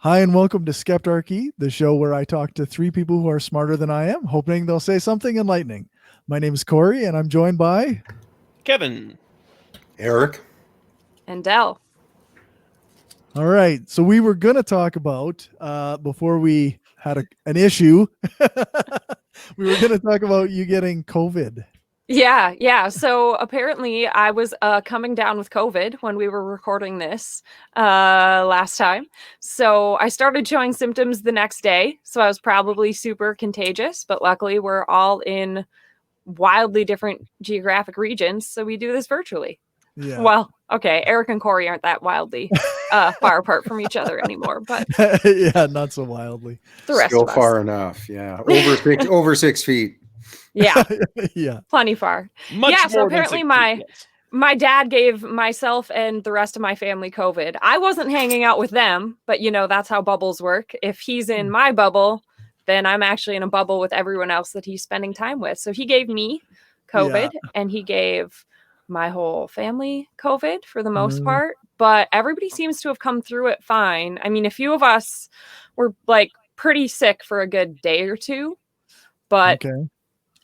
Hi, and welcome to Skeptarchy, the show where I talk to three people who are smarter than I am, hoping they'll say something enlightening. My name is Cory, and I'm joined by Kevin. Eric. And Dell. All right. So we were going to talk about, before we had an issue, we were going to talk about you getting COVID. Yeah. So apparently I was coming down with COVID when we were recording this last time. So I started showing symptoms the next day. So I was probably super contagious, but luckily we're all in wildly different geographic regions. So we do this virtually. Yeah. Well, okay. Eric and Cory aren't that wildly far apart from each other anymore, but yeah, not so wildly. the rest Still of us. far enough. Yeah. Over 6 feet. Yeah. Yeah. Plenty far. Much Yeah, more so apparently than 6 my feet, yes. my dad gave myself and the rest of my family COVID. I wasn't hanging out with them, but that's how bubbles work. If he's in my bubble, then I'm actually in a bubble with everyone else that he's spending time with. So he gave me COVID and he gave my whole family COVID for the most part, but everybody seems to have come through it fine. I mean, a few of us were like pretty sick for a good day or two, but Okay.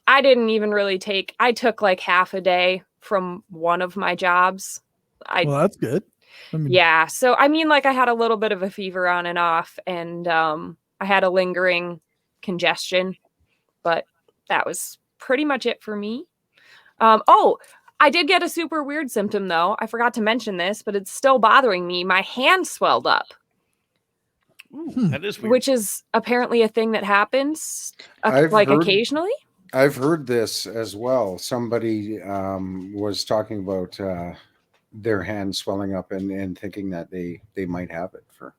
I didn't even really I took like half a day from one of my jobs. Well, that's good. Yeah. So, I mean, like I had a little bit of a fever on and off, and I had a lingering congestion, but that was pretty much it for me. I did get a super weird symptom, though. I forgot to mention this, but it's still bothering me. My hand swelled up. Ooh, that is weird. Which is apparently a thing that happens occasionally. I've heard this as well. Somebody was talking about their hand swelling up and thinking that they might have it for.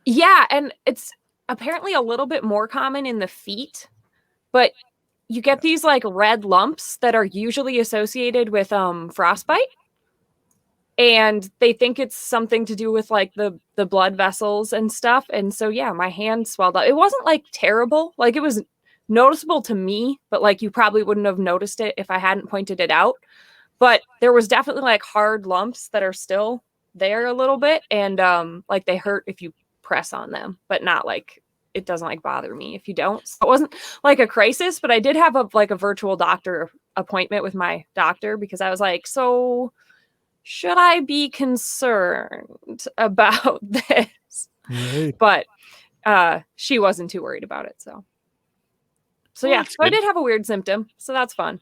Yeah, and it's apparently a little bit more common in the feet, but you get these like red lumps that are usually associated with frostbite. And they think it's something to do with like the blood vessels and stuff. And so, yeah, my hand swelled up. It wasn't like terrible. Like it was noticeable to me, but like you probably wouldn't have noticed it if I hadn't pointed it out. But there was definitely like hard lumps that are still there a little bit. And like they hurt if you press on them, but not like it doesn't like bother me if you don't. So it wasn't like a crisis, but I did have a virtual doctor appointment with my doctor because I was like, so should I be concerned about this? Right. But she wasn't too worried about it. So yeah, so I did have a weird symptom. So that's fun.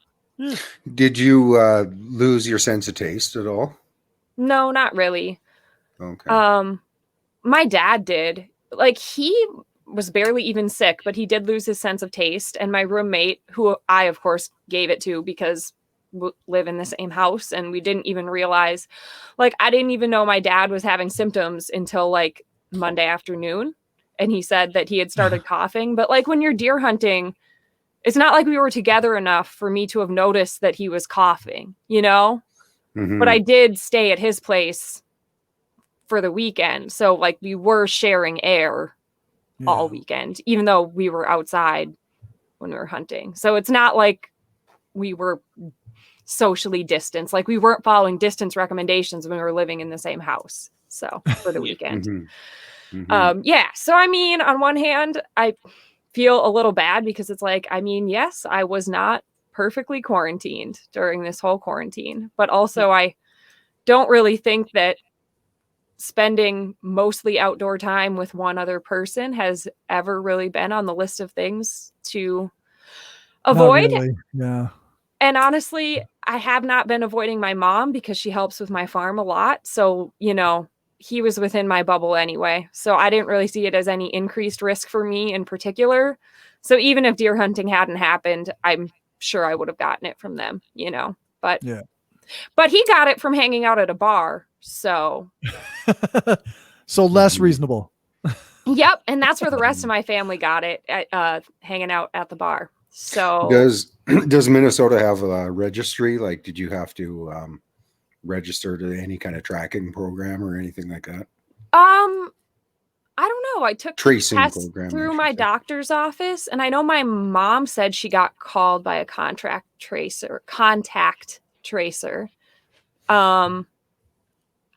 Did you lose your sense of taste at all? No, not really. Okay. My dad did. Like he was barely even sick, but he did lose his sense of taste. And my roommate, who I, of course, gave it to because live in the same house, and we didn't even realize, like, I didn't even know my dad was having symptoms until like Monday afternoon, and he said that he had started coughing. But like when you're deer hunting, it's not like we were together enough for me to have noticed that he was coughing, Mm-hmm. But I did stay at his place for the weekend, so like we were sharing air all weekend, even though we were outside when we were hunting. So it's not like we were socially distanced. Like we weren't following distance recommendations when we were living in the same house. So for the weekend. Mm-hmm. Mm-hmm. Yeah. So, I mean, on one hand, I feel a little bad because it's like, I mean, yes, I was not perfectly quarantined during this whole quarantine, but also I don't really think that spending mostly outdoor time with one other person has ever really been on the list of things to avoid. Not really. Yeah. And honestly, I have not been avoiding my mom because she helps with my farm a lot. So, he was within my bubble anyway. So I didn't really see it as any increased risk for me in particular. So even if deer hunting hadn't happened, I'm sure I would have gotten it from them, But Yeah. But he got it from hanging out at a bar. So so less reasonable. Yep. And that's where the rest of my family got it, hanging out at the bar. So does Minnesota have a registry? Like, did you have to register to any kind of tracking program or anything like that? I don't know. I took Tracing tests program through my doctor's office, and I know my mom said she got called by a contact tracer.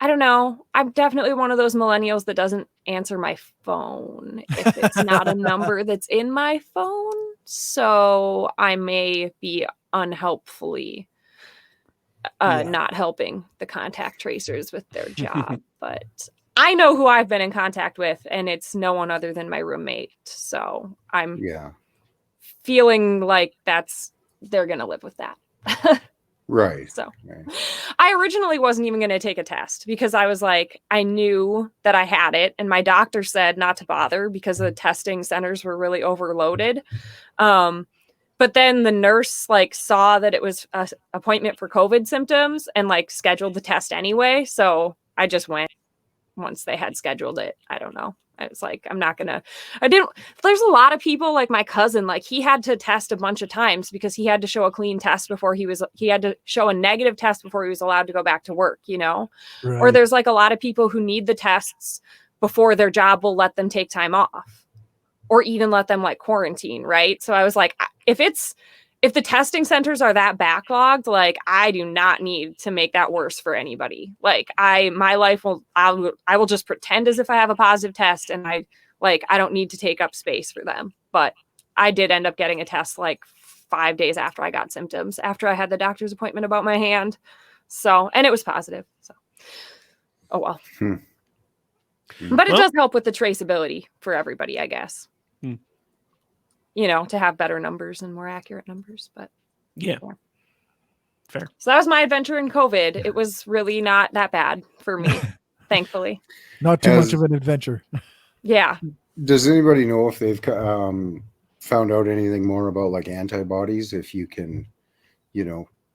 I don't know. I'm definitely one of those millennials that doesn't answer my phone if it's not a number that's in my phone. So I may be unhelpfully not helping the contact tracers with their job. But I know who I've been in contact with, and it's no one other than my roommate. So I'm feeling like they're going to live with that. Right. So I originally wasn't even going to take a test because I was like, I knew that I had it, and my doctor said not to bother because the testing centers were really overloaded. But then the nurse like saw that it was an appointment for COVID symptoms and like scheduled the test anyway. So I just went once they had scheduled it. I don't know. I was like, there's a lot of people like my cousin, like he had to test a bunch of times because he had to show a clean test before he had to show a negative test before he was allowed to go back to work, you know? Right. Or there's like a lot of people who need the tests before their job will let them take time off or even let them like quarantine. Right. So I was like, if the testing centers are that backlogged, like I do not need to make that worse for anybody. Like I will just pretend as if I have a positive test and I don't need to take up space for them. But I did end up getting a test like 5 days after I got symptoms, after I had the doctor's appointment about my hand. So, and it was positive. So, oh well. But it does help with the traceability for everybody, I guess. You know, to have better numbers and more accurate numbers. But yeah. Fair. So that was my adventure in COVID. It was really not that bad for me, thankfully. Not too much of an adventure. Yeah. Does anybody know if they've found out anything more about like antibodies, if you can,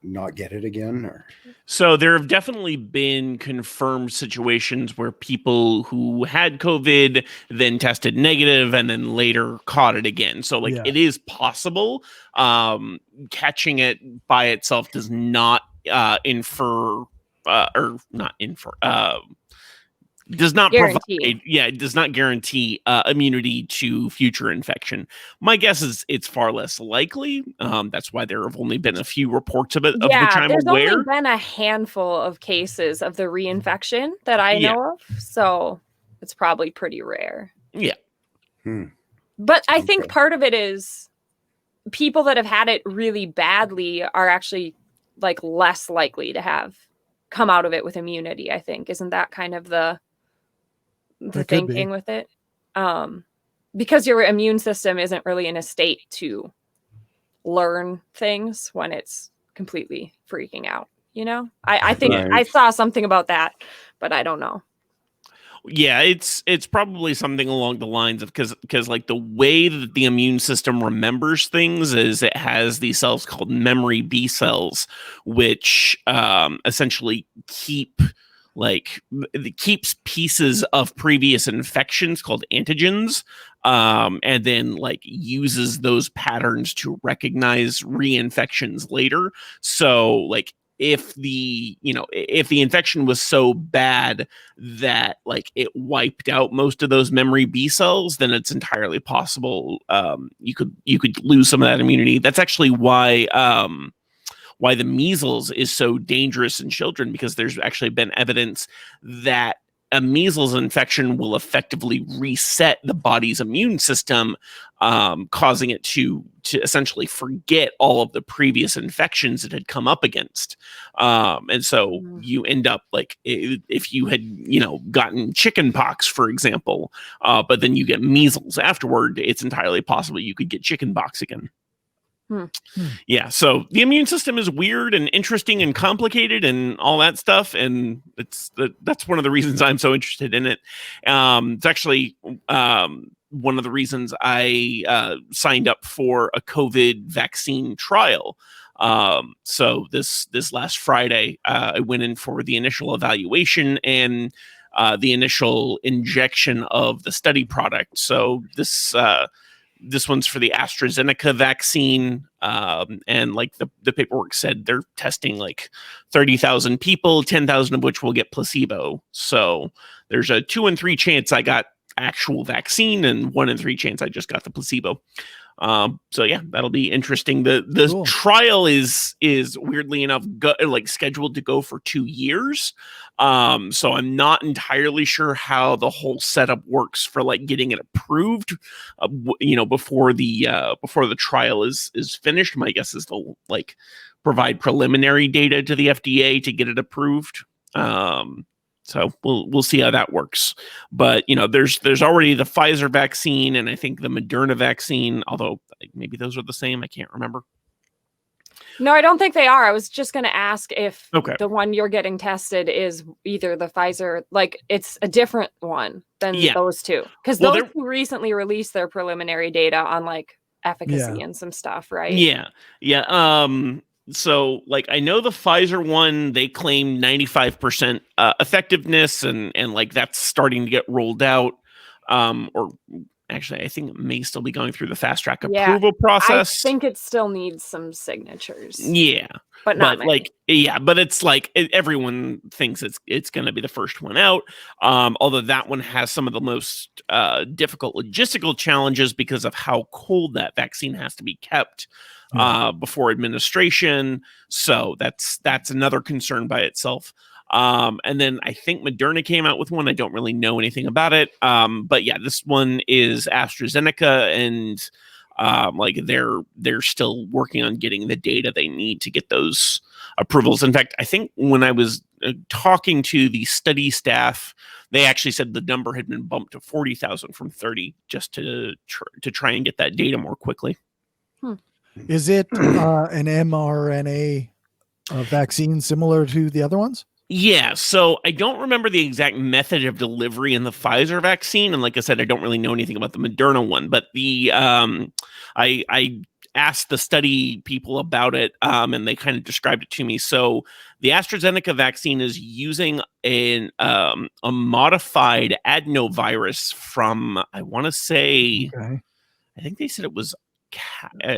not get it again? Or so there have definitely been confirmed situations where people who had COVID then tested negative and then later caught it again. So it is possible. Catching it by itself does not does not guarantee. It does not guarantee immunity to future infection. My guess is it's far less likely. That's why there have only been a few reports of it, of which I'm there's aware. Only been a handful of cases of the reinfection that I know of, so it's probably pretty rare. Yeah. But I think part of it is people that have had it really badly are actually like less likely to have come out of it with immunity, I think. Isn't that kind of the thinking with it? Because your immune system isn't really in a state to learn things when it's completely freaking out, I think I saw something about that, but I don't know. Yeah, it's probably something along the lines of because like the way that the immune system remembers things is it has these cells called memory B cells, which essentially keeps pieces of previous infections called antigens, and then uses those patterns to recognize reinfections later. So if the infection was so bad that it wiped out most of those memory B cells, then it's entirely possible you could lose some of that immunity. That's actually why the measles is so dangerous in children, because there's actually been evidence that a measles infection will effectively reset the body's immune system, causing it to essentially forget all of the previous infections it had come up against. And so you end up if you had, gotten chicken pox, for example, but then you get measles afterward, it's entirely possible you could get chicken pox again. Yeah, so the immune system is weird and interesting and complicated and all that stuff, and that's one of the reasons I'm so interested in it. It's actually one of the reasons I signed up for a COVID vaccine trial. So this last Friday, I went in for the initial evaluation and the initial injection of the study product. So this one's for the AstraZeneca vaccine. And the paperwork said they're testing 30,000 people, 10,000 of which will get placebo. So there's a 2 in 3 chance I got actual vaccine, and 1 in 3 chance I just got the placebo. So yeah, that'll be interesting. The Cool. trial is weirdly enough scheduled to go for 2 years. So I'm not entirely sure how the whole setup works for like getting it approved. Before the trial is finished. My guess is they'll like provide preliminary data to the FDA to get it approved. So we'll see how that works. But there's already the Pfizer vaccine and I think the Moderna vaccine, although maybe those are the same. I can't remember. No, I don't think they are. I was just going to ask if Okay. the one you're getting tested is either the Pfizer, like it's a different one than those two. Because those two recently released their preliminary data on like efficacy and some stuff, right? Yeah. So like I know the Pfizer one, they claim 95% effectiveness and like that's starting to get rolled out. Or actually I think it may still be going through the fast track approval process. I think it still needs some signatures. Yeah. But not many. But it's like everyone thinks it's going to be the first one out. Although that one has some of the most difficult logistical challenges because of how cold that vaccine has to be kept before administration. So that's another concern by itself. And then I think Moderna came out with one. I don't really know anything about it. But yeah, this one is AstraZeneca, and they're still working on getting the data they need to get those approvals. In fact, I think when I was talking to the study staff, they actually said the number had been bumped to 40,000 from 30 just to try and get that data more quickly. Is it an mRNA vaccine similar to the other ones? Yeah, so I don't remember the exact method of delivery in the Pfizer vaccine, and like I said, I don't really know anything about the Moderna one. But the I asked the study people about it, and they kind of described it to me. So the AstraZeneca vaccine is using a modified adenovirus from, I want to say, I think they said it was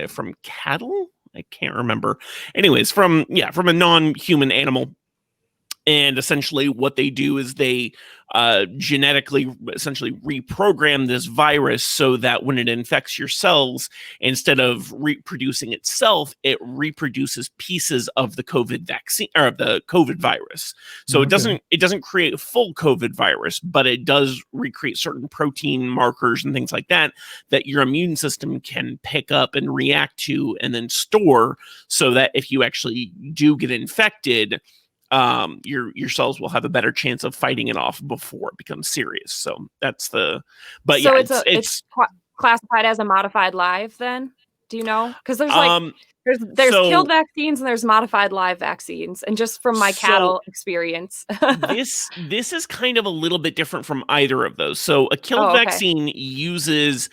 from cattle. I can't remember. Anyways, from a non-human animal. And essentially what they do is they genetically essentially reprogram this virus so that when it infects your cells, instead of reproducing itself, it reproduces pieces of the COVID vaccine or of the COVID virus. So it doesn't create a full COVID virus, but it does recreate certain protein markers and things like that your immune system can pick up and react to and then store, so that if you actually do get infected, your cells will have a better chance of fighting it off before it becomes serious. So that's it's classified as a modified live then? Do you know? Because there's there's killed vaccines and there's modified live vaccines, and just from my cattle experience. this is kind of a little bit different from either of those. So a killed vaccine uses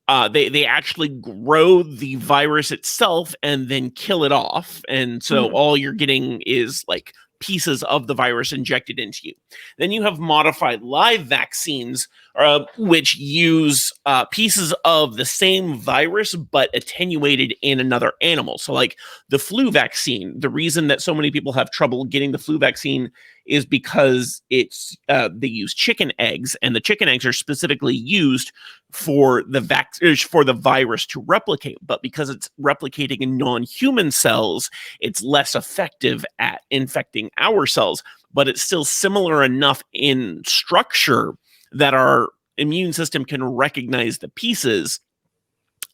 they actually grow the virus itself and then kill it off. And so all you're getting is like pieces of the virus injected into you. Then you have modified live vaccines, which use pieces of the same virus but attenuated in another animal. So like the flu vaccine, the reason that so many people have trouble getting the flu vaccine is because it's they use chicken eggs, and the chicken eggs are specifically used for the virus to replicate. But because it's replicating in non-human cells, it's less effective at infecting our cells. But it's still similar enough in structure that our immune system can recognize the pieces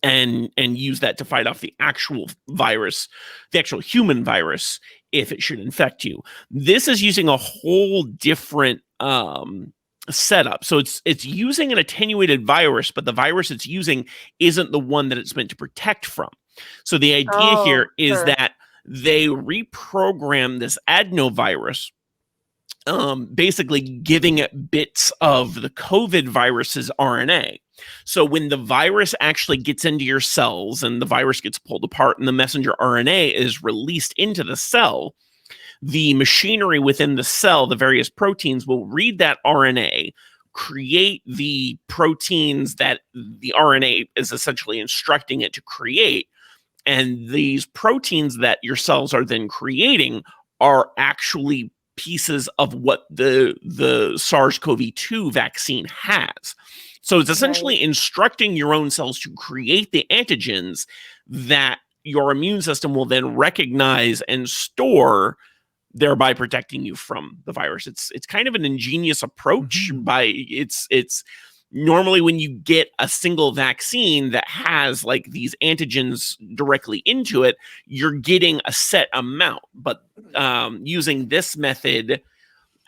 and use that to fight off the actual virus, the actual human virus, if it should infect you. This is using a whole different setup. So it's using an attenuated virus, but the virus it's using isn't the one that it's meant to protect from. So the idea here is that they reprogram this adenovirus, basically giving it bits of the COVID virus's RNA. So when the virus actually gets into your cells and the virus gets pulled apart and the messenger RNA is released into the cell, the machinery within the cell, the various proteins, will read that RNA, create the proteins that the RNA is essentially instructing it to create. And these proteins that your cells are then creating are actually pieces of what the SARS-CoV-2 vaccine has. So it's essentially instructing your own cells to create the antigens that your immune system will then recognize and store, thereby protecting you from the virus. It's kind of an ingenious approach. It's normally when you get a single vaccine that has like these antigens directly into it, you're getting a set amount. But using this method,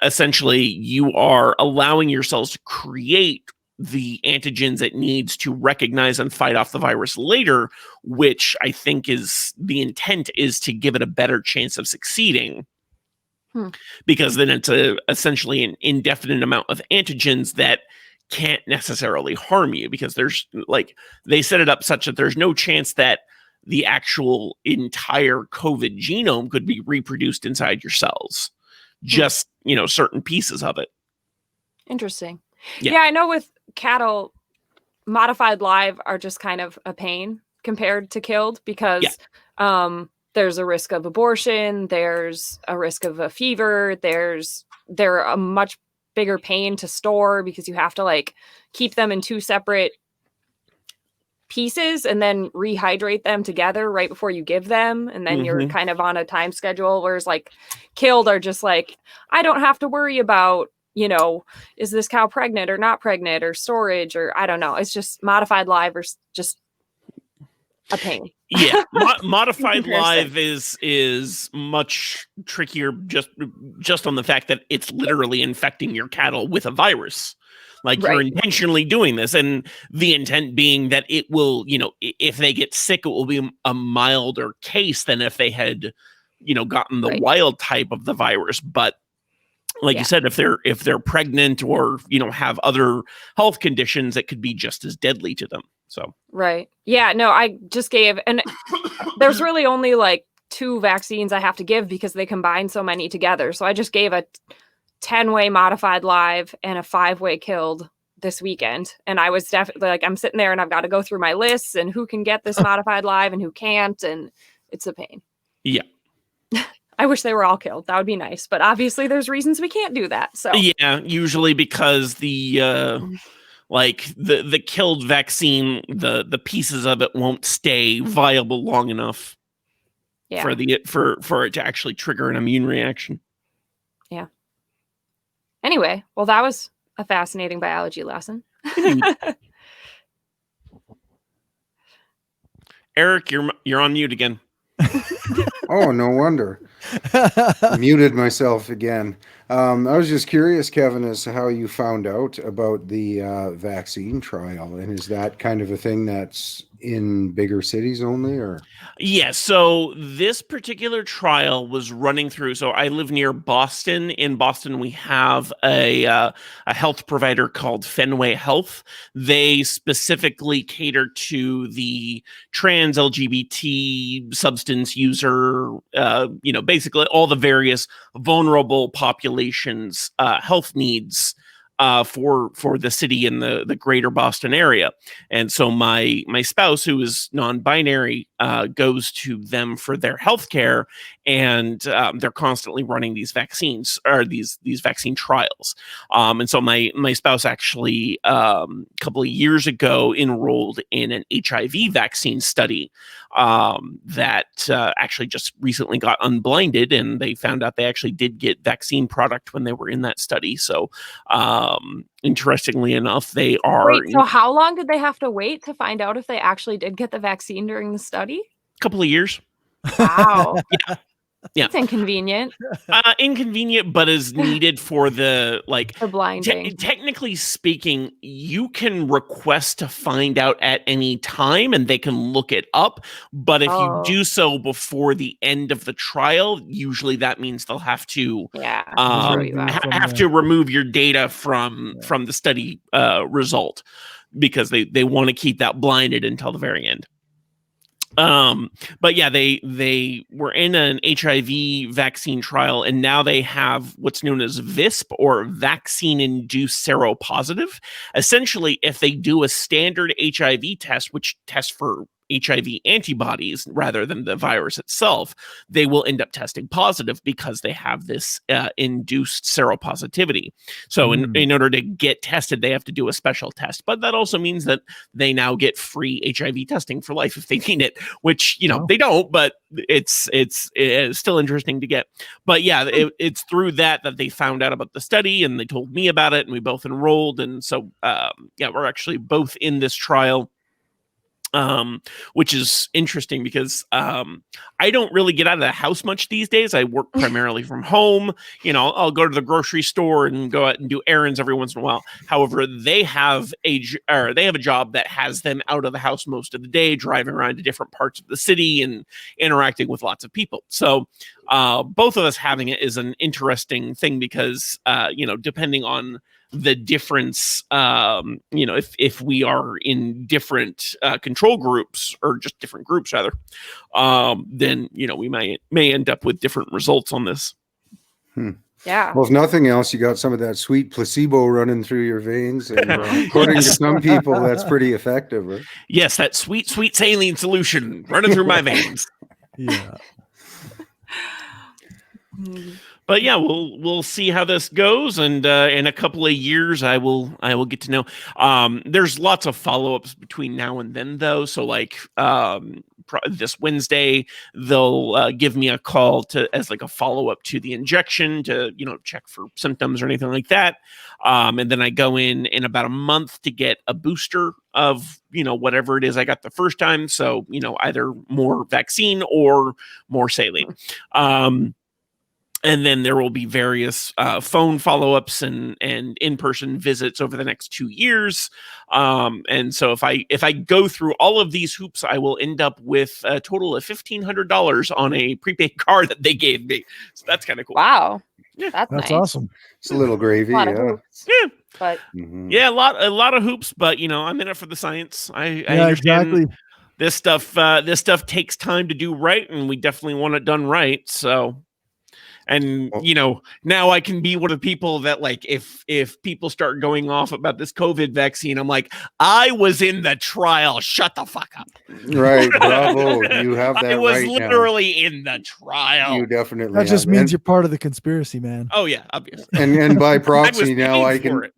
essentially you are allowing your cells to create the antigens it needs to recognize and fight off the virus later, which I think is the intent, is to give it a better chance of succeeding. Because then it's essentially an indefinite amount of antigens that can't necessarily harm you, because there's like, they set it up such that there's no chance that the actual entire COVID genome could be reproduced inside your cells, just, you know, certain pieces of it. Interesting. Yeah. Yeah, I know with cattle, modified live are just kind of a pain compared to killed, because there's a risk of abortion, there's a risk of a fever, they're a much bigger pain to store because you have to like keep them in two separate pieces and then rehydrate them together right before you give them, and then you're kind of on a time schedule, whereas like killed are just like, I don't have to worry about, you know, is this cow pregnant or not pregnant, or storage, or I don't know. It's just modified live or just a pain. Yeah, modified live is much trickier, just on the fact that it's literally infecting your cattle with a virus. Like you're intentionally doing this, and the intent being that it will, you know, if they get sick, it will be a milder case than if they had, you know, gotten the wild type of the virus. But like you said, if they're pregnant or, you know, have other health conditions, it could be just as deadly to them. So yeah, no, I just gave, and there's really only like 2 vaccines I have to give because they combine so many together. So I just gave a 10-way modified live and a 5-way killed this weekend, and I was definitely like, I'm sitting there and I've got to go through my lists and who can get this modified live and who can't, and it's a pain. Yeah. I wish they were all killed. That would be nice, but obviously there's reasons we can't do that. So yeah, usually because the like the killed vaccine, the pieces of it won't stay viable long enough for it to actually trigger an immune reaction. Yeah. Anyway, well, that was a fascinating biology lesson. Eric, you're on mute again. Oh, no wonder. Muted myself again. I was just curious, Kevin, as to how you found out about the vaccine trial, and is that kind of a thing that's in bigger cities only, or? Yeah, so this particular trial was running through. So I live near Boston. In Boston, we have a health provider called Fenway Health. They specifically cater to the trans, LGBT, substance user, you know, basically all the various vulnerable populations' health needs for the city and the greater Boston area. And so my spouse, who is non-binary, goes to them for their healthcare, and they're constantly running these vaccines, or these vaccine trials. And so my spouse actually a couple of years ago enrolled in an HIV vaccine study that actually just recently got unblinded, and they found out they actually did get vaccine product when they were in that study. So interestingly enough, they are. Wait, so how long did they have to wait to find out if they actually did get the vaccine during the study? A couple of years. Wow. Yeah. It's inconvenient. Inconvenient, but is needed for the, like, The blinding. Technically speaking, you can request to find out at any time and they can look it up. But if you do so before the end of the trial, usually that means they'll have to have to remove your data from the study result, because they want to keep that blinded until the very end. But yeah, they were in an HIV vaccine trial, and now they have what's known as VISP, or vaccine-induced seropositive. Essentially, if they do a standard HIV test, which tests for HIV antibodies rather than the virus itself, they will end up testing positive because they have this induced seropositivity. So in order to get tested, they have to do a special test. But that also means that they now get free HIV testing for life if they need it, which, they don't, but it's still interesting to get. But yeah, it's through that they found out about the study, and they told me about it, and we both enrolled. And so, we're actually both in this trial. Which is interesting because I don't really get out of the house much these days. I work primarily from home. I'll go to the grocery store and go out and do errands every once in a while. However, they have a job that has them out of the house most of the day, driving around to different parts of the city and interacting with lots of people. So both of us having it is an interesting thing because, depending on the difference, if we are in different control groups or just different groups rather, then we may end up with different results on this. Yeah. Well, if nothing else, you got some of that sweet placebo running through your veins, and according to some people, that's pretty effective. Right? Yes, that sweet saline solution running through my veins. Yeah. But yeah, we'll see how this goes, and in a couple of years, I will get to know. There's lots of follow-ups between now and then, though. So like this Wednesday, they'll give me a call as like a follow-up to the injection to check for symptoms or anything like that. And then I go in about a month to get a booster of whatever it is I got the first time. So either more vaccine or more saline. And then there will be various phone follow-ups and in-person visits over the next 2 years. And so if I go through all of these hoops, I will end up with a total of $1,500 on a prepaid card that they gave me. So that's kind of cool. Wow. Yeah. That's nice. Awesome. It's a little gravy. A lot of Yeah. hoops, Yeah. but Yeah, a lot of hoops, but I'm in it for the science. I understand exactly. this stuff takes time to do right, and we definitely want it done right. So. And now I can be one of the people that, like, if people start going off about this COVID vaccine, I'm like, I was in the trial. Shut the fuck up. Right, bravo. You have that. I was right literally now. in the trial. You definitely. That just means you're part of the conspiracy, man. Oh yeah, obviously. And by I proxy was now paid I for can. it.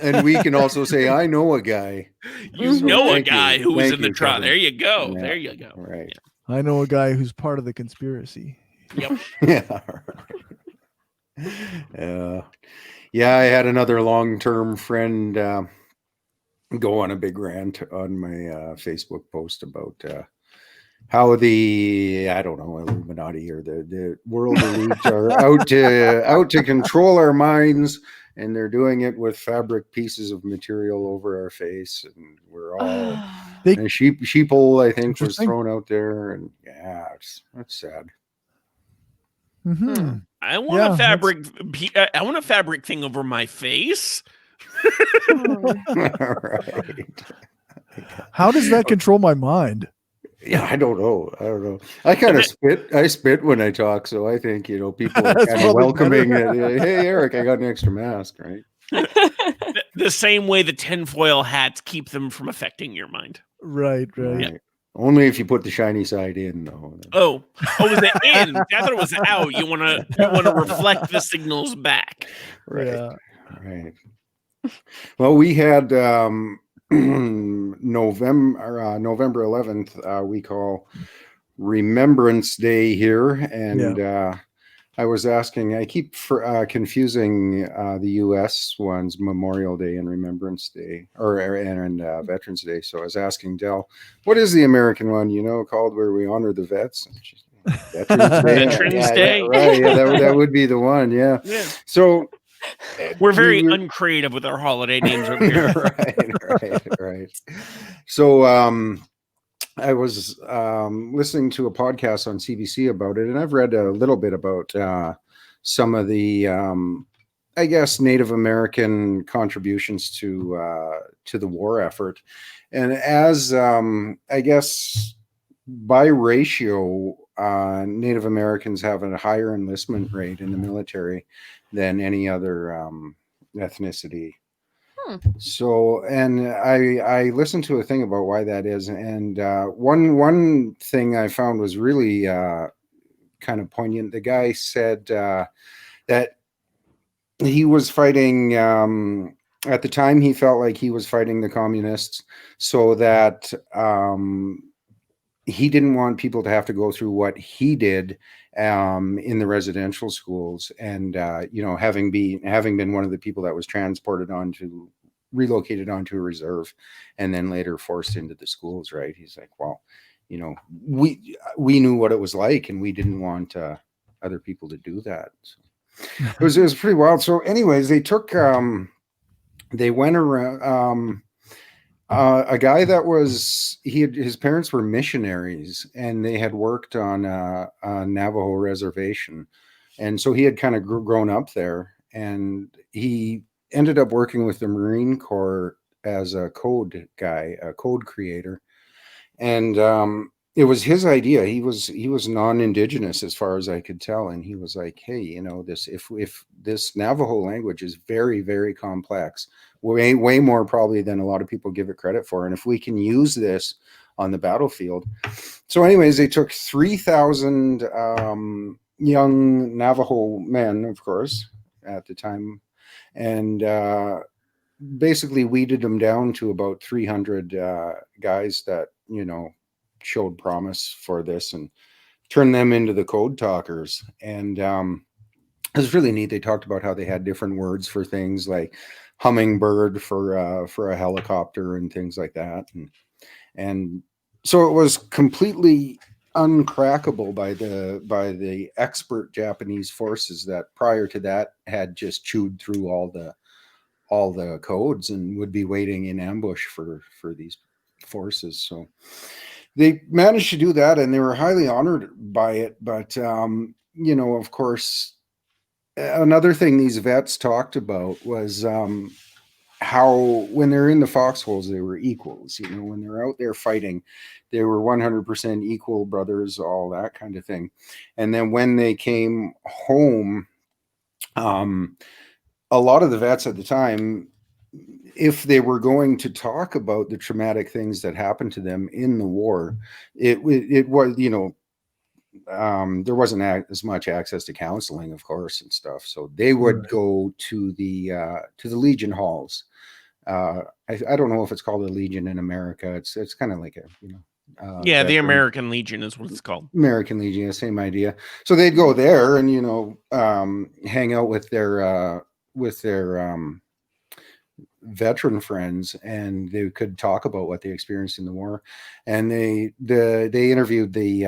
And we can also say, I know a guy. You So know a thank guy you. who was Thank in the you, trial. Kevin. There you go. Yeah. There you go. Right. I know a guy who's part of the conspiracy. Yep. Yeah. Yeah, I had another long-term friend go on a big rant on my Facebook post about how the Illuminati or the world elite are out to control our minds, and they're doing it with fabric pieces of material over our face, and we're all and sheeple, I think, was thrown out there, and yeah, that's sad. Mm-hmm. I want a fabric. I want a fabric thing over my face. Right. How does that control my mind? Yeah, I don't know. I kind of spit. I spit when I talk, so I think people are kind of welcoming it. Hey, Eric, I got an extra mask, right? The same way the tinfoil hats keep them from affecting your mind. Right. Yeah. Only if you put the shiny side in, though. Oh, was it in? I thought it was out. You want to reflect the signals back. Right. Yeah. Right. Well, we had November 11th. We call Remembrance Day here, and I was asking. I keep confusing the U.S. ones, Memorial Day and Remembrance Day, and Veterans Day. So I was asking Dell, what is the American one? Called where we honor the vets. Veterans Day. Veterans Day. Yeah, right. Yeah, that would be the one. Yeah. So we're very uncreative with our holiday names over here. right. So I was listening to a podcast on CBC about it, and I've read a little bit about some of the, I guess, Native American contributions to the war effort. And as, I guess, by ratio, Native Americans have a higher enlistment rate in the military than any other ethnicity. So, and I listened to a thing about why that is, and one thing I found was really kind of poignant. The guy said that he was fighting at the time. He felt like he was fighting the communists, so that he didn't want people to have to go through what he did in the residential schools. And having been one of the people that was relocated onto a reserve, and then later forced into the schools. Right? He's like, well, we knew what it was like, and we didn't want other people to do that. So it was pretty wild. So, anyways, they went around. A guy that his parents were missionaries, and they had worked on a Navajo reservation, and so he had kind of grown up there, and he ended up working with the Marine Corps as a code guy, a code creator, and it was his idea. He was non-indigenous as far as I could tell, and he was like, hey, if this Navajo language is very, very complex, way more probably than a lot of people give it credit for, and if we can use this on the battlefield. So anyways, they took 3,000 young Navajo men, of course, at the time, and basically weeded them down to about 300 guys that showed promise for this, and turned them into the Code Talkers. And it was really neat. They talked about how they had different words for things like hummingbird for a helicopter and things like that, and so it was completely uncrackable by the expert Japanese forces that prior to that had just chewed through all the codes and would be waiting in ambush for these forces. So they managed to do that, and they were highly honored by it. But of course, another thing these vets talked about was how when they're in the foxholes, they were equals. When they're out there fighting, they were 100% equal brothers, all that kind of thing. And then when they came home, a lot of the vets at the time, if they were going to talk about the traumatic things that happened to them in the war, it was, there wasn't as much access to counseling, of course, and stuff. So they would go to the Legion halls. I don't know if it's called a Legion in America. It's kind of like a, the American Legion is what it's called. American Legion, same idea. So they'd go there and, hang out with their veteran friends, and they could talk about what they experienced in the war. And they interviewed the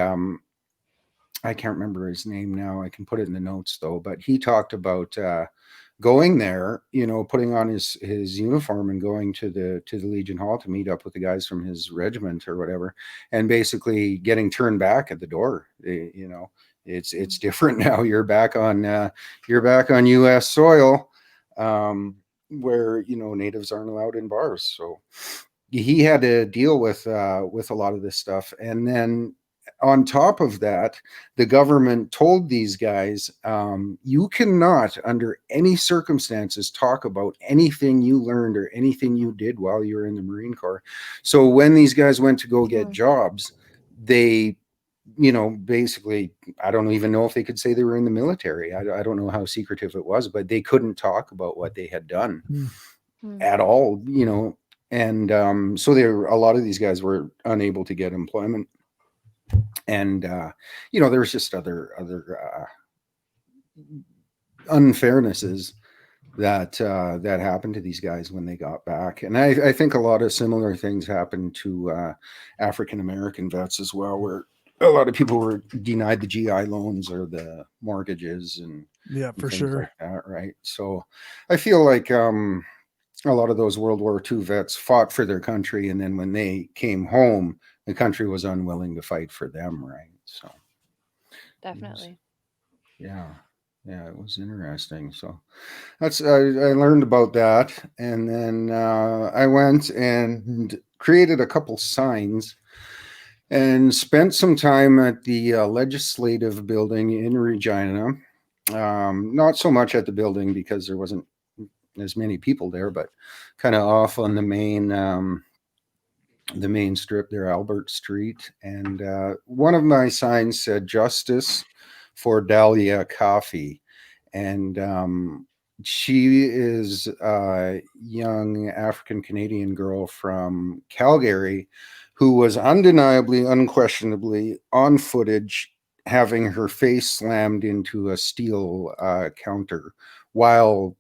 I can't remember his name now. I can put it in the notes though, but he talked about going there, putting on his uniform and going to the Legion Hall to meet up with the guys from his regiment or whatever, and basically getting turned back at the door. It's different now. You're back on U.S. soil, where natives aren't allowed in bars. So he had to deal with a lot of this stuff. And then on top of that, the government told these guys, you cannot under any circumstances talk about anything you learned or anything you did while you were in the Marine Corps. So when these guys went to go get jobs, they basically, I don't even know if they could say they were in the military. I don't know how secretive it was, but they couldn't talk about what they had done at all, and so a lot of these guys were unable to get employment. And there was just other unfairnesses that happened to these guys when they got back. And I think a lot of similar things happened to African American vets as well, where a lot of people were denied the GI loans or the mortgages and for sure, like that, right? So I feel like a lot of those World War II vets fought for their country, and then when they came home, the country was unwilling to fight for them, right? So definitely. It was interesting. So I learned about that, and then I went and created a couple signs and spent some time at the legislative building in Regina. Not so much at the building because there wasn't as many people there, but kind of off on the main strip there, Albert Street. And one of my signs said "Justice for Dahlia Coffee," and she is a young African Canadian girl from Calgary who was undeniably, unquestionably on footage having her face slammed into a steel counter while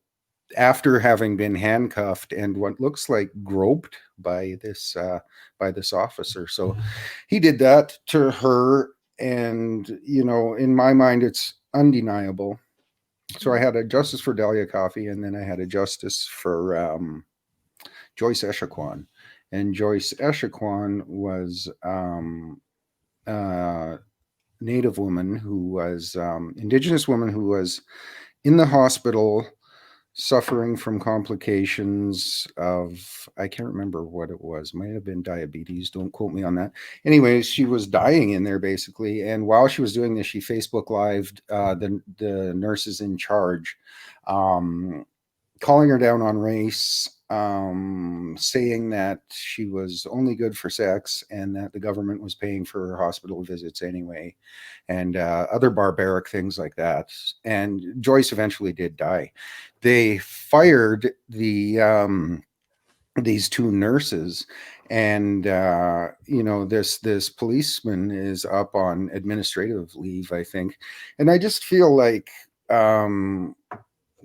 after having been handcuffed and what looks like groped by this officer. So he did that to her, and in my mind it's undeniable. So I had a justice for Dahlia Coffee, and then I had a justice for Joyce Echaquan. And Joyce Echaquan was Native woman who was Indigenous woman who was in the hospital suffering from complications of, I can't remember what it was, might have been diabetes, don't quote me on that. Anyways, she was dying in there basically, and while she was doing this, she Facebook lived the nurses in charge, calling her down on race, saying that she was only good for sex and that the government was paying for her hospital visits anyway, and other barbaric things like that. And Joyce eventually did die. They fired these two nurses, and this policeman is up on administrative leave, I think. And I just feel like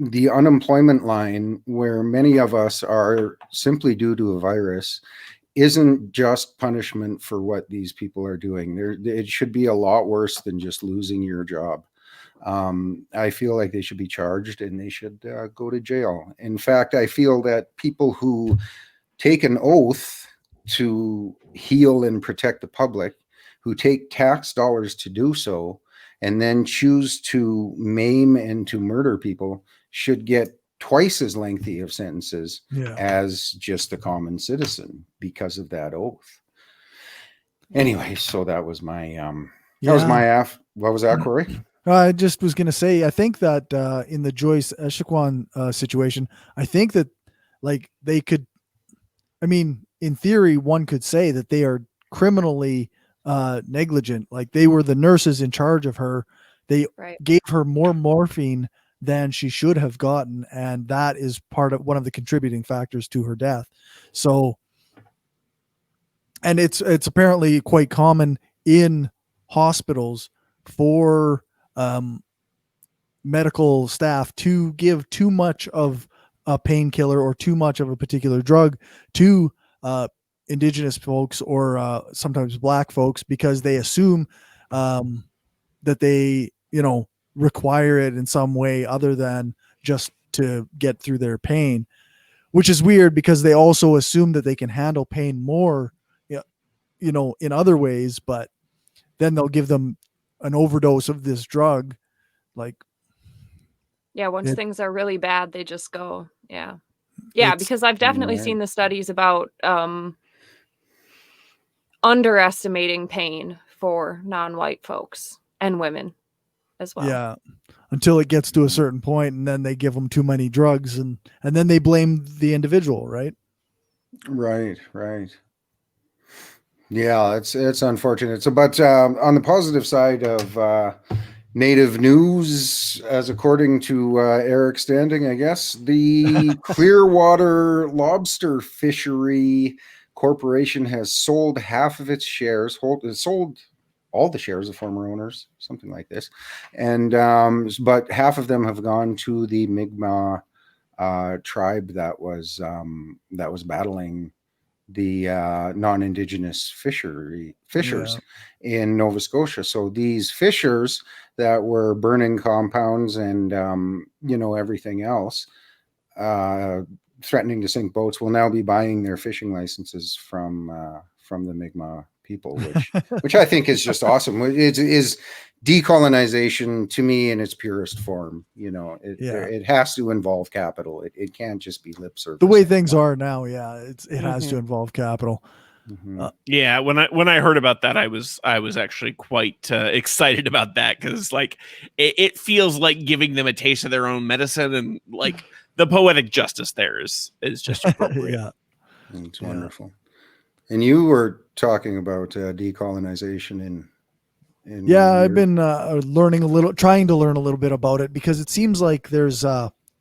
the unemployment line, where many of us are simply due to a virus, isn't just punishment for what these people are doing. It should be a lot worse than just losing your job. I feel like they should be charged and they should go to jail. In fact, I feel that people who take an oath to heal and protect the public, who take tax dollars to do so, and then choose to maim and to murder people, should get twice as lengthy of sentences as just a common citizen because of that oath. Anyway, so that was my what was that, Cory? I just was going to say, I think that in the Joyce Echaquan situation, I think that like they could, I mean, in theory, one could say that they are criminally negligent. Like they were the nurses in charge of her. They gave her more morphine than she should have gotten, and that is one of the contributing factors to her death. So, and it's apparently quite common in hospitals for medical staff to give too much of a painkiller or too much of a particular drug to Indigenous folks or sometimes Black folks, because they assume that they, require it in some way other than just to get through their pain, which is weird because they also assume that they can handle pain more, in other ways, but then they'll give them an overdose of this drug. Like, once things are really bad, they just go, because I've definitely seen the studies about underestimating pain for non-white folks and women as well. Yeah, until it gets to a certain point, and then they give them too many drugs, and then they blame the individual, right? Right. Yeah, it's unfortunate. So, but on the positive side of Native news, as according to Eric Standing, I guess, the Clearwater Lobster Fishery Corporation has sold half of its shares, sold all the shares of former owners, something like this. And but half of them have gone to the Mi'kmaq tribe that was battling the non-Indigenous fishers in Nova Scotia. So these fishers that were burning compounds and everything else, threatening to sink boats, will now be buying their fishing licenses from the Mi'kmaq people, which I think is just awesome. It is decolonization to me in its purest form. It has to involve capital. It can't just be lip service. The way things are now, it has to involve capital. When I heard about that, I was actually quite excited about that, because like it feels like giving them a taste of their own medicine, and like the poetic justice there is just appropriate. Yeah. It's wonderful. And you were talking about decolonization in Yeah, I've your- been trying to learn a little bit about it, because it seems like there's,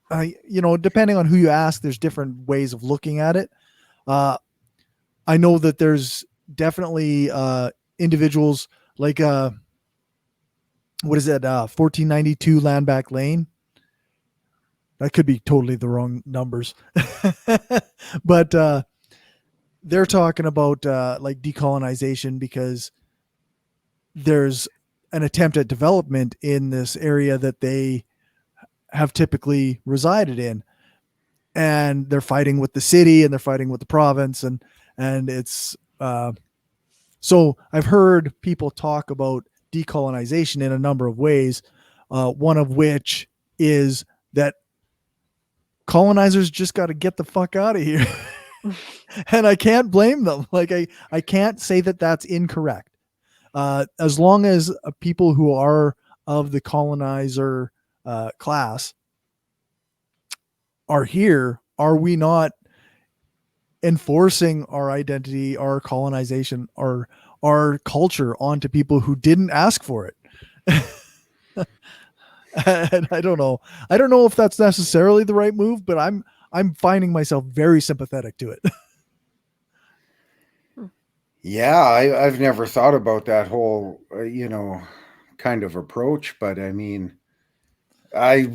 depending on who you ask, there's different ways of looking at it. I know that there's definitely individuals like, what is it, 1492 Landback Lane. That could be totally the wrong numbers, but they're talking about like decolonization because there's an attempt at development in this area that they have typically resided in, and they're fighting with the city and they're fighting with the province, and it's so I've heard people talk about decolonization in a number of ways, one of which is that colonizers just got to get the fuck out of here. And I can't blame them. Like I can't say that that's incorrect. As long as people who are of the colonizer class are here, are we not enforcing our identity, our colonization, our culture onto people who didn't ask for it? And I don't know if that's necessarily the right move, but I'm finding myself very sympathetic to it. Yeah, I've never thought about that whole, kind of approach, but I mean, I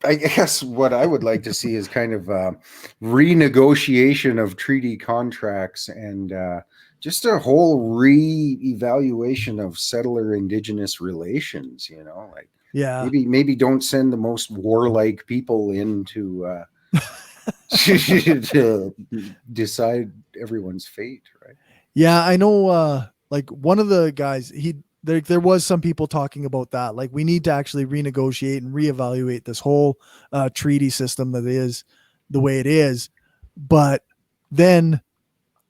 guess what I would like to see is kind of renegotiation of treaty contracts and just a whole re-evaluation of settler indigenous relations, like Yeah. maybe don't send the most warlike people in to to decide everyone's fate, right? Yeah, I know. Like one of the guys, there was some people talking about that. Like we need to actually renegotiate and reevaluate this whole treaty system that is the way it is. But then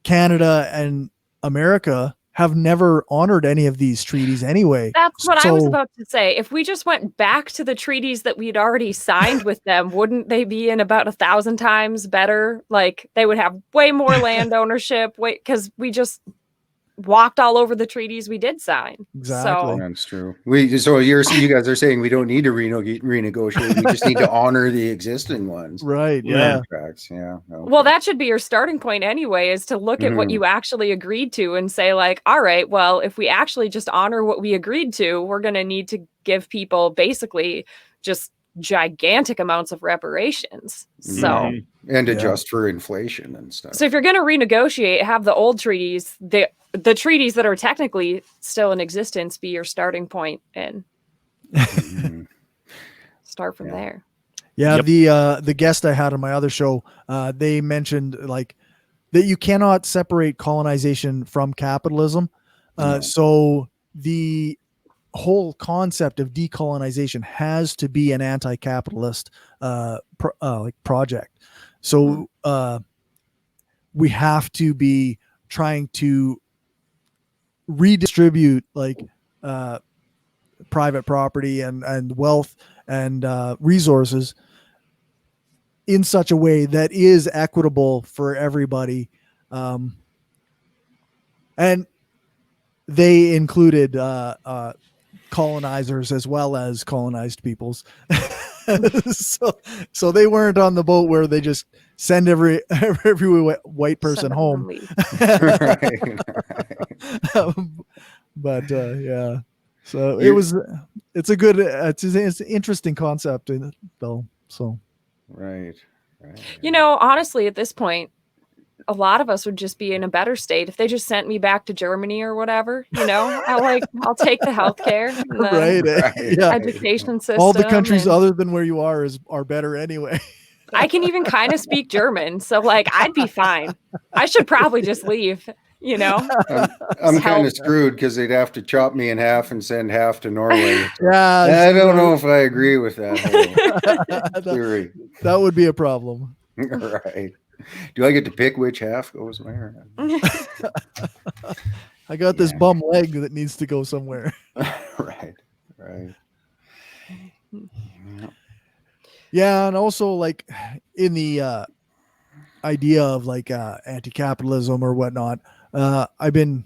Canada and America have never honored any of these treaties anyway. That's what I was about to say. If we just went back to the treaties that we'd already signed with them, wouldn't they be in about 1,000 times better? Like they would have way more land ownership, because we just walked all over the treaties we did sign. Exactly. So, That's true. You guys are saying we don't need to renegotiate. We just need to honor the existing ones. Right. Yeah. Contracts. Yeah. Okay. well, that should be your starting point anyway, is to look at what you actually agreed to and say like, all right, well, if we actually just honor what we agreed to, we're going to need to give people basically just gigantic amounts of reparations. So, and adjust for inflation and stuff. So if you're going to renegotiate, have the old treaties, the treaties that are technically still in existence be your starting point, and start from there. Yeah. The guest I had on my other show, they mentioned like that you cannot separate colonization from capitalism. So the whole concept of decolonization has to be an anti-capitalist project. So we have to be trying to redistribute like private property and wealth and resources in such a way that is equitable for everybody. And they included colonizers as well as colonized peoples. so they weren't on the boat where they just send every white person home. Right. But yeah, so it's an interesting concept though. So right. Honestly, at this point, a lot of us would just be in a better state if they just sent me back to Germany or whatever. I'll take the healthcare, and the education system. All the countries other than where you are better anyway. I can even kind of speak German, so like I'd be fine. I should probably just leave. I'm kind of screwed because they'd have to chop me in half and send half to Norway. Yeah, I don't know if I agree with that theory. That would be a problem. Right. Do I get to pick which half goes where? I got this bum leg that needs to go somewhere. Right. Yeah, and also like in the idea of like anti-capitalism or whatnot, I've been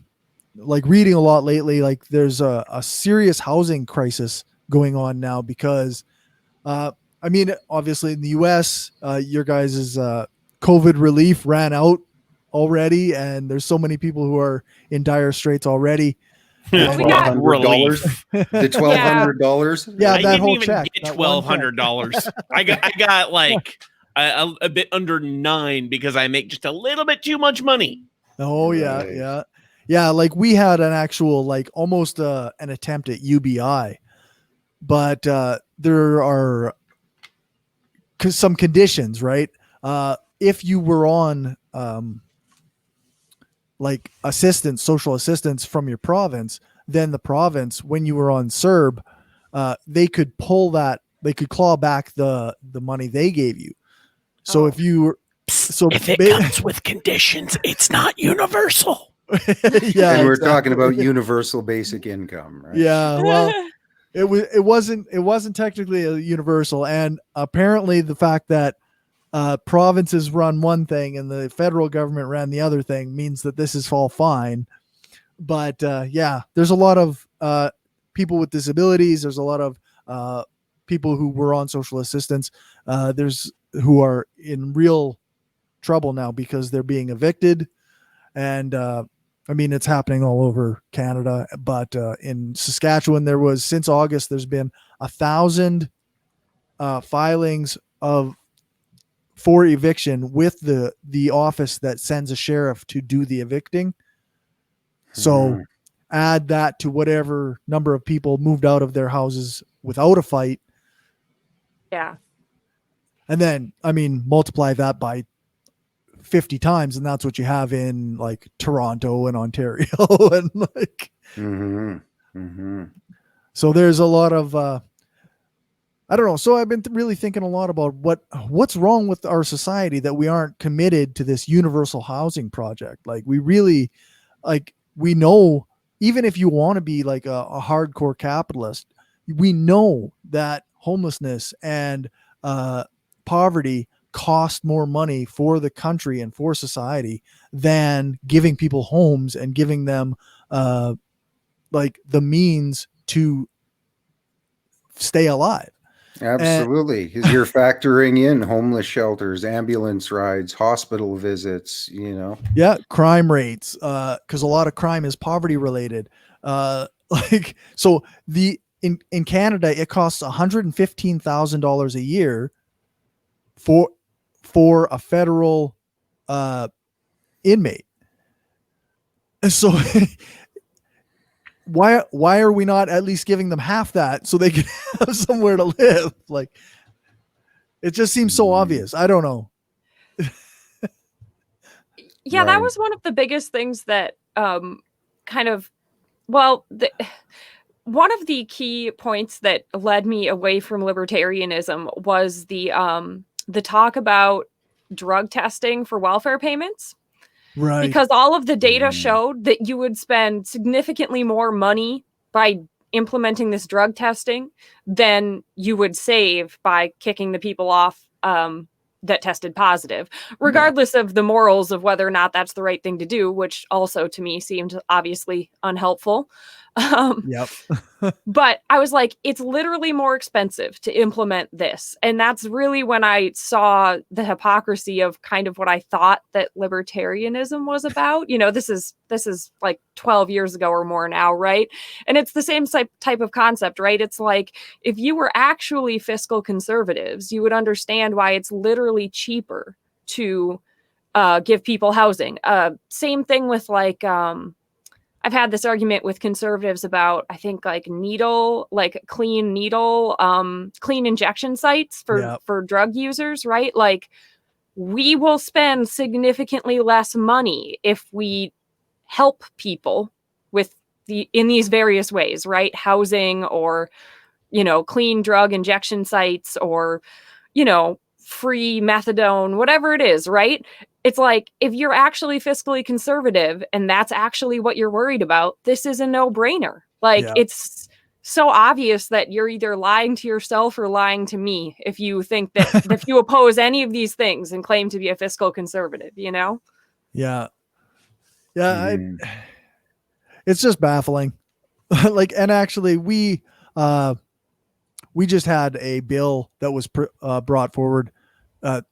like reading a lot lately. Like there's a serious housing crisis going on now because I mean, obviously in the US, your guys' COVID relief ran out already, and there's so many people who are in dire straits already. Well, we got- Relief. The $1,200. Yeah, I that didn't whole even check, get that one check. $1,200. I got like a bit under 9 because I make just a little bit too much money. Oh Right. yeah. Like we had an actual like almost an attempt at UBI, but there are some conditions, right? If you were on like social assistance from your province, then the province, when you were on CERB, they could claw back the money they gave you. So if you were, if it comes with conditions, it's not universal. Yeah, And we're exactly. talking about universal basic income, right? Yeah, well, it wasn't technically a universal, and apparently the fact that provinces run one thing and the federal government ran the other thing means that this is all fine. But yeah, there's a lot of people with disabilities. There's a lot of people who were on social assistance. There's who are in real trouble now because they're being evicted, and I mean it's happening all over Canada. But in Saskatchewan, since August, there's been 1,000 filings for eviction with the office that sends a sheriff to do the evicting. So add that to whatever number of people moved out of their houses without a fight. Yeah. And then, I mean, multiply that by 50 times, and that's what you have in like Toronto and Ontario. And like, so there's a lot of, I don't know. So I've been really thinking a lot about what's wrong with our society that we aren't committed to this universal housing project. Like we really, like we know, even if you want to be like a hardcore capitalist, we know that homelessness and poverty cost more money for the country and for society than giving people homes and giving them like the means to stay alive. Absolutely. Because you're factoring in homeless shelters, ambulance rides, hospital visits, you know. Yeah, crime rates, because a lot of crime is poverty related. Like so in Canada, it costs $115,000 a year for a federal inmate. And so why are we not at least giving them half that so they can have somewhere to live? Like it just seems so obvious. I don't know. Yeah, Right. that was one of the biggest things that kind of, well, one of the key points that led me away from libertarianism was the talk about drug testing for welfare payments. Right. Because all of the data showed that you would spend significantly more money by implementing this drug testing than you would save by kicking the people off that tested positive, regardless of the morals of whether or not that's the right thing to do, which also to me seemed obviously unhelpful. Yep. But I was like, it's literally more expensive to implement this. And that's really when I saw the hypocrisy of kind of what I thought that libertarianism was about. You know, this is like 12 years ago or more now, right? And it's the same type of concept, right? It's like if you were actually fiscal conservatives, you would understand why it's literally cheaper to give people housing. Same thing with like I've had this argument with conservatives about, I think, like clean injection sites for drug users, right? Like we will spend significantly less money if we help people in these various ways, right? Housing or, you know, clean drug injection sites or, you know, free methadone, whatever it is, right? It's like, if you're actually fiscally conservative and that's actually what you're worried about, this is a no-brainer. Like so obvious that you're either lying to yourself or lying to me if you think that if you oppose any of these things and claim to be a fiscal conservative, you know? Yeah. Yeah. Mhm. It's just baffling. Like, and actually we just had a bill that was brought forward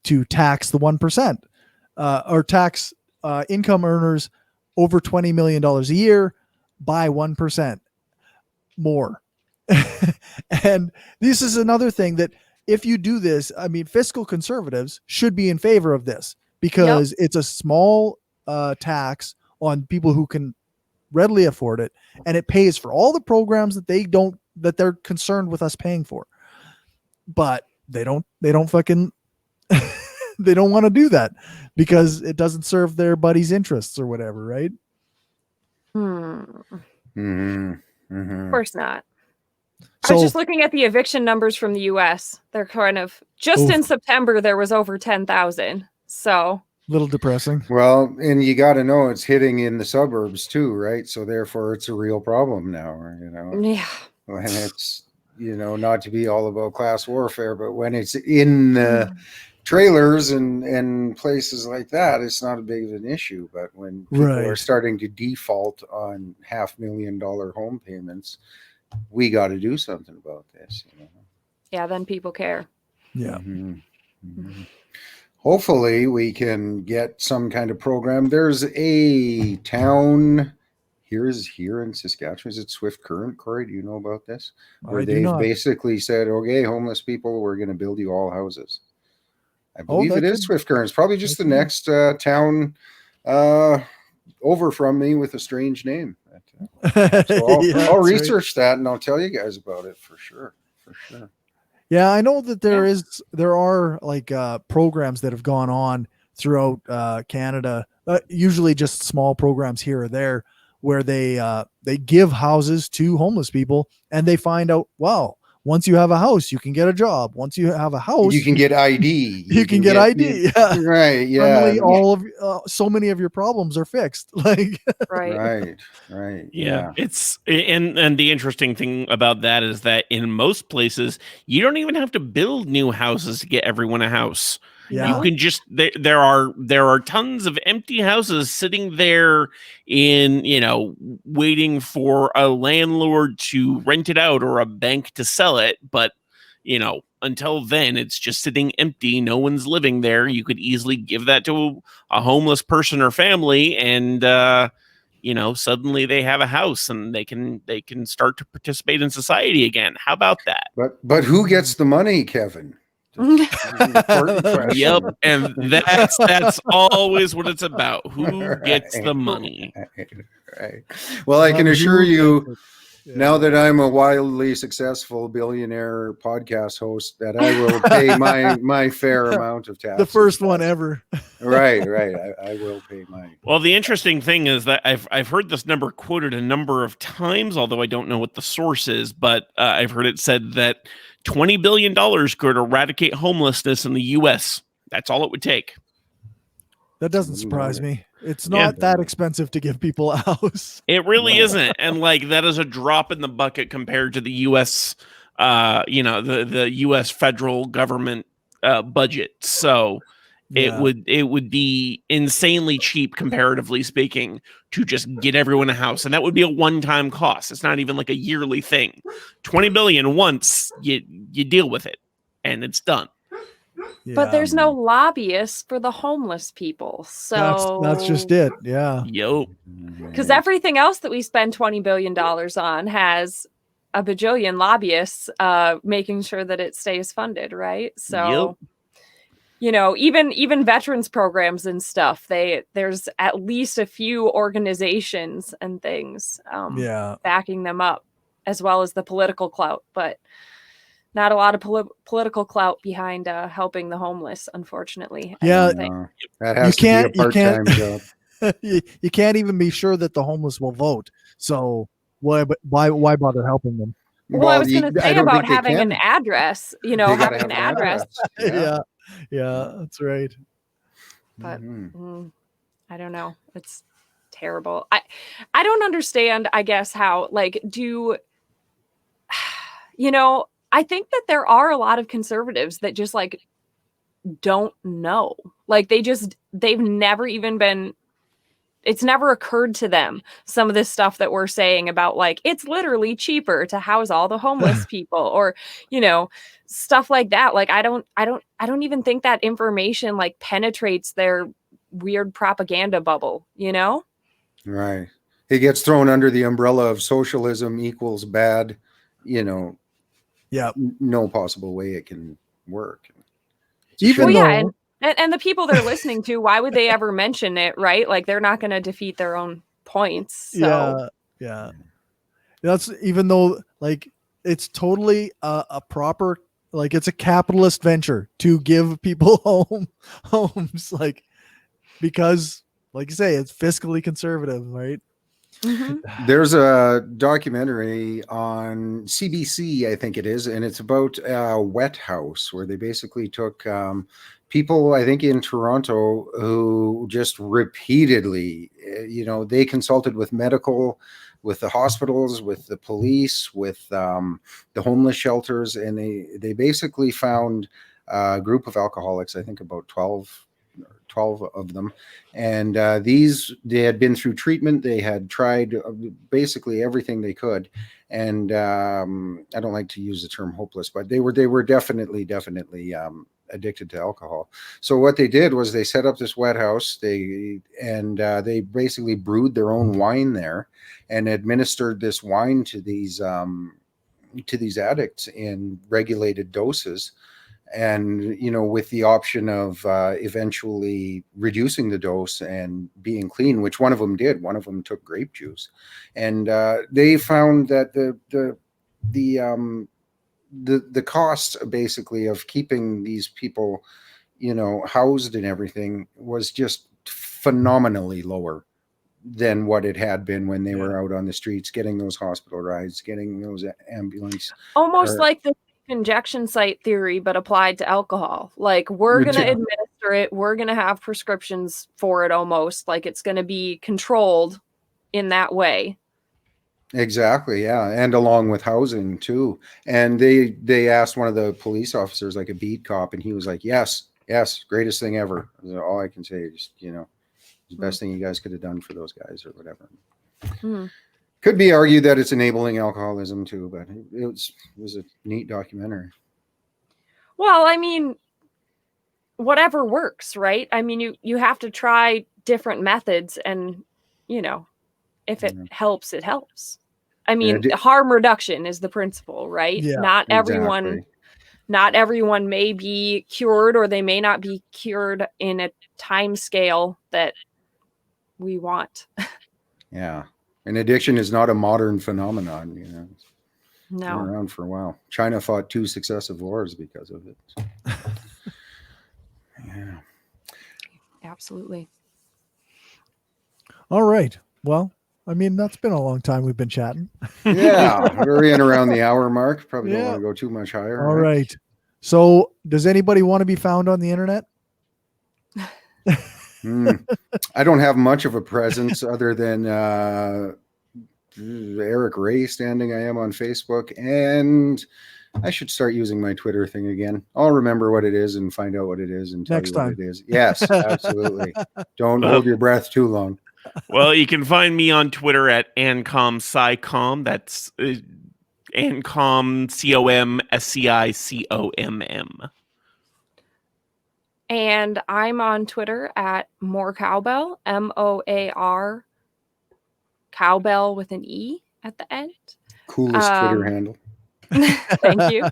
to tax the 1%, or tax income earners over $20 million a year by 1% more. And this is another thing that if you do this, I mean, fiscal conservatives should be in favor of this because it's a small tax on people who can readily afford it, and it pays for all the programs that they're concerned with us paying for. But they don't fucking they don't want to do that because it doesn't serve their buddies' interests or whatever, right? Of Mhm. course not. I So was just looking at the eviction numbers from the US. They're kind of just Oof. in September there was over 10,000. So little depressing. Well, and you got to know it's hitting in the suburbs too, right? So therefore, it's a real problem now. You know, yeah. when it's not to be all about class warfare, but when it's in the trailers and places like that, it's not a big of an issue. But when people are Right. starting to default on $500,000 home payments, we got to do something about this. Yeah, then people care. Yeah. Mhm. Mhm. Hopefully we can get some kind of program. There's a town here in Saskatchewan. Is it Swift Current, Cory? Do you know about this? Where I do they've not. basically said, okay, homeless people, we're going to build you all houses. I Oh, believe that it is could- Swift Current. It's probably just the that could- next town over from me with a strange name. So I'll Yeah, I'll that's right. research that and I'll tell you guys about it for sure. For sure. Yeah, I know that there are like programs that have gone on throughout Canada, usually just small programs here or there, where they give houses to homeless people, and they find out, well, once you have a house, you can get a job. Once you have a house, You can get ID. you can get ID. Yeah. Right. Yeah. Suddenly, all of so many of your problems are fixed. Like, Right. Right. Yeah, it's and the interesting thing about that is that in most places you don't even have to build new houses to get everyone a house. yeah, You can just there are tons of empty houses sitting there in waiting for a landlord to rent it out or a bank to sell it, but until then it's just sitting empty, no one's living there. You could easily give that to a homeless person or family, and suddenly they have a house and they can start to participate in society again. How about that? But who gets the money, Kevin? That's an important question. Yep, and that's always what it's about. Who gets the money? Right. Well, I can Who assure you, gets it? Yeah. now that I'm a wildly successful billionaire podcast host, that I will pay my fair amount of taxes. The first one ever. Right. I will pay mine. Well, the interesting thing is that I've heard this number quoted a number of times, although I don't know what the source is, but I've heard it said that $20 billion could eradicate homelessness in the U.S. That's all it would take. That doesn't surprise me. It's not that expensive to give people a house. It really isn't. And that is a drop in the bucket compared to the U.S., the U.S. federal government budget. So it would be insanely cheap, comparatively speaking, to just get everyone a house. And that would be a one-time cost. It's not even like a yearly thing. $20 billion once, you deal with it and it's done. Yeah. But there's no lobbyists for the homeless people. So that's just it. Yeah. Yo. Because everything else that we spend $20 billion on has a bajillion lobbyists making sure that it stays funded, right? So even veterans programs and stuff, there's at least a few organizations and things backing them up, as well as the political clout, but not a lot of political clout behind helping the homeless, unfortunately. Yeah, that has to be a part-time job. You can't even be sure that the homeless will vote. So why bother helping them? Well, I was going to say about having an address, having an address. Yeah, that's right. But I don't know. It's terrible. I don't understand, I guess, how I think that there are a lot of conservatives that just like don't know. Like they've never even been, it's never occurred to them some of this stuff that we're saying about like it's literally cheaper to house all the homeless people, or stuff like that. Like I don't even think that information like penetrates their weird propaganda bubble, Right. It gets thrown under the umbrella of socialism equals bad, Yeah. no possible way it can work. Even though, and the people they're listening to, why would they ever mention it, right? Like they're not going to defeat their own points. So. Yeah. That's even though like it's totally a proper, like it's a capitalist venture to give people homes, like, because like you say, it's fiscally conservative, right? Mm-hmm. There's a documentary on CBC, I think it is, and it's about a wet house where they basically took people, I think in Toronto, who just repeatedly, they consulted with with the hospitals, with the police, with the homeless shelters, and they basically found a group of alcoholics, I think about 12 of them, and they had been through treatment. They had tried basically everything they could, and I don't like to use the term hopeless, but they were definitely addicted to alcohol. So what they did was they set up this wet house. They basically brewed their own wine there and administered this wine to these addicts in regulated doses, and with the option of eventually reducing the dose and being clean, which one of them did. One of them took grape juice, and they found that the cost basically of keeping these people housed and everything was just phenomenally lower than what it had been when they were out on the streets, getting those hospital rides, getting those ambulance. Almost like the injection site theory, but applied to alcohol. Like we're going to administer it. We're going to have prescriptions for it, almost like it's going to be controlled in that way. Exactly. Yeah. And along with housing too. And they asked one of the police officers, like a beat cop, and he was like, yes, greatest thing ever. All I can say is, the best thing you guys could have done for those guys or whatever. Could be argued that it's enabling alcoholism too, but it was a neat documentary. Well, I mean, whatever works, right? I mean, you have to try different methods, and if it helps, it helps. I mean, harm reduction is the principle, right? Yeah, not everyone may be cured, or they may not be cured in a time scale that we want. Yeah. And addiction is not a modern phenomenon, It's No. been around for a while. China fought 2 successive wars because of it. Yeah. Absolutely. All right. Well, I mean, that's been a long time we've been chatting. Yeah. We're in around the hour mark. Probably don't want to go too much higher. All right. So does anybody want to be found on the internet? I don't have much of a presence other than Eric Ray standing. I am on Facebook, and I should start using my Twitter thing again. I'll remember what it is and find out what it is and tell Next you what time. it is. Yes, absolutely. Don't hold your breath too long. Well, you can find me on Twitter at AncomSciComm. That's Ancom COMSCICOMM. And I'm on Twitter at More Cowbell, MOAR, Cowbell with an E at the end. Coolest Twitter handle. Thank you.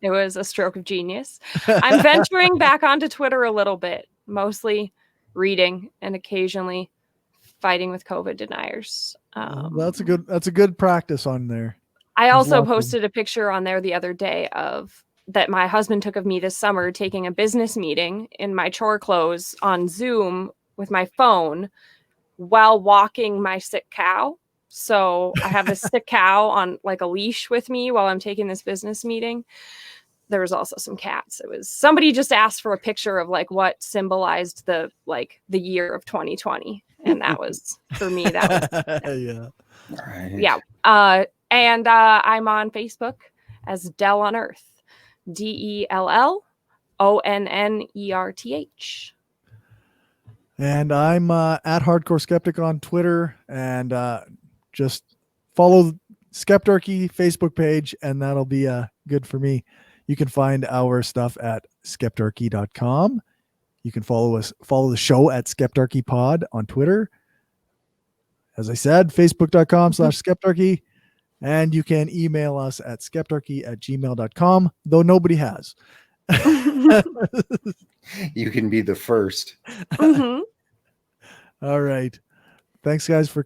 It was a stroke of genius. I'm venturing back onto Twitter a little bit, mostly reading and occasionally fighting with COVID deniers. That's a good practice on there. I also posted a picture on there the other day that my husband took of me this summer taking a business meeting in my chore clothes on Zoom with my phone while walking my sick cow. So I have this sick cow on like a leash with me while I'm taking this business meeting. There was also some cats. It was somebody just asked for a picture of like what symbolized the year of 2020. And that was, for me, that was, yeah. Right. Yeah. And I'm on Facebook as Dell on Earth. DELLONNERTH. And I'm at Hardcore Skeptic on Twitter, and just follow Skeptarchy Facebook page, and that'll be good for me. You can find our stuff at skeptarchy.com. You can follow the show at SkeptarchyPod on Twitter. As I said, facebook.com/Skeptarchy. And you can email us at skeptarchy@gmail.com, though nobody has. You can be the first. Mhm. All right. Thanks, guys, for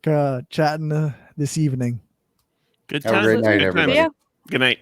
chatting this evening. Good Have a time. great night, Good time. everybody. Yeah. Good night.